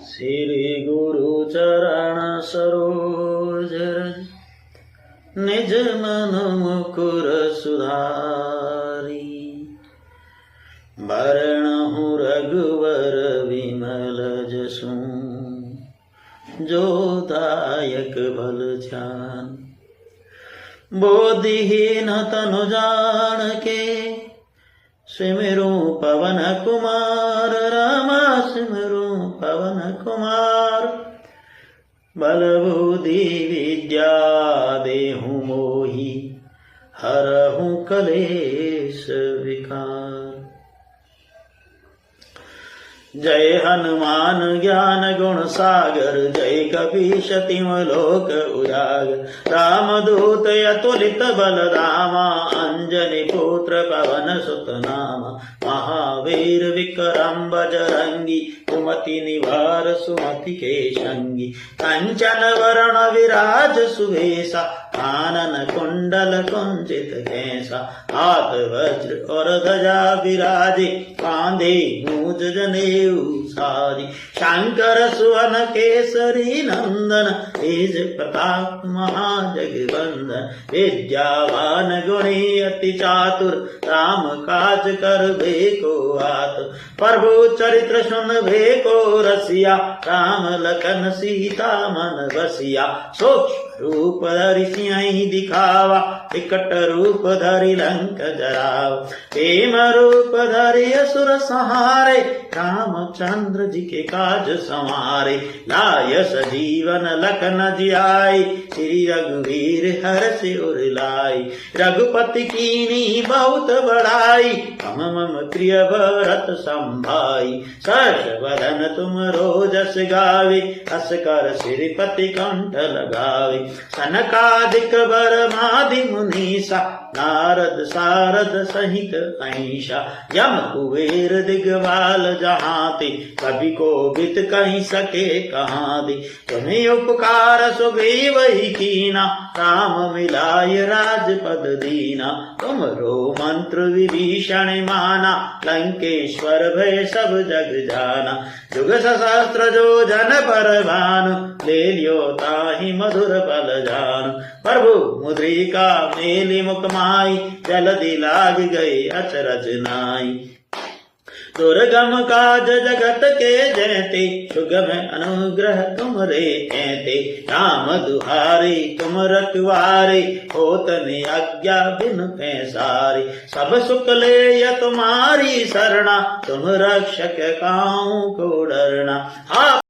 श्री गुरु चरण सरोज रज, निज मन मुकुर सुधारी। वरणहु रघुवर विमल जसु, जो दायक बल ध्यान। बोधिहीन तनु जान के, सिमरु पवन कुमार रामा सिमरु पवन कुमार। बल बुद्धि विद्या देहु मोहि, हरहु कलेश विकार। जय हनुमान ज्ञान गुण सागर, जय कपीश तिहुँ लोक उजागर। रामदूत अतुलित बल धामा, अंजनी पुत्र पवन सुत नामा। महावीर विक्रम बजरंगी, कुमति निवार सुमति के संगी। कंचन वरण विराज सुवेशा, कानन कुंडल कुंचित केसा। हाथ वज्र और ध्वजा विराजे, कांधे मूज जनेऊ सारी। शंकर सुवन केसरी नंदन, तेज प्रताप महाजगवंदन। विद्यावान गुणी अति चातुर, राम काज करबे को आतुर। प्रभु चरित्र सुनबे को रसिया, राम लखन सीता मन बसिया। सूक्ष्म रूप धरि सियहि दिखावा, विकट रूप धरि लंक जरावा। प्रेम रूप धरि असुर संहारे, रामचंद्र जी के काज संवारे। लाय सजीवन लखन जियाई, श्री रघुवीर हर्षि उर लाई। रघुपति कीन्ही बहुत बड़ाई, मम मम प्रिय भरत संभाई। सहर्ष वदन तुम रोजस गावे, हस कर श्रीपति कंठ लगावे। सनकादिक ब्रह्मादि मुनीसा, नारद सारद सहित अहिंसा। यम कुबेर दिगवाल जहाते, कवि कोविद कहि सके कहां दे। तुम्हें उपकार सुग्रीव ही कीना, राम मिलाय राजपद दीना। तुमरो मंत्र विभीषण माना, लंकेश्वर भय सब जग जाना। जुग सहस्त्र जो जन पर भानु, ले लियो ताहि मधुर बल जान। प्रभु मुद्रिका मेलि मुख माई, जल्दी लाग गए अचरज नाई। दुर्गम काज जगत के जेते, सुगम अनुग्रह तुमरे एते। राम दुहारे तुम रखवारे, होत न आज्ञा बिनु पैसारे। सब सुख ले तुम्हारी सरना, तुम रक्षक काहू को डरना।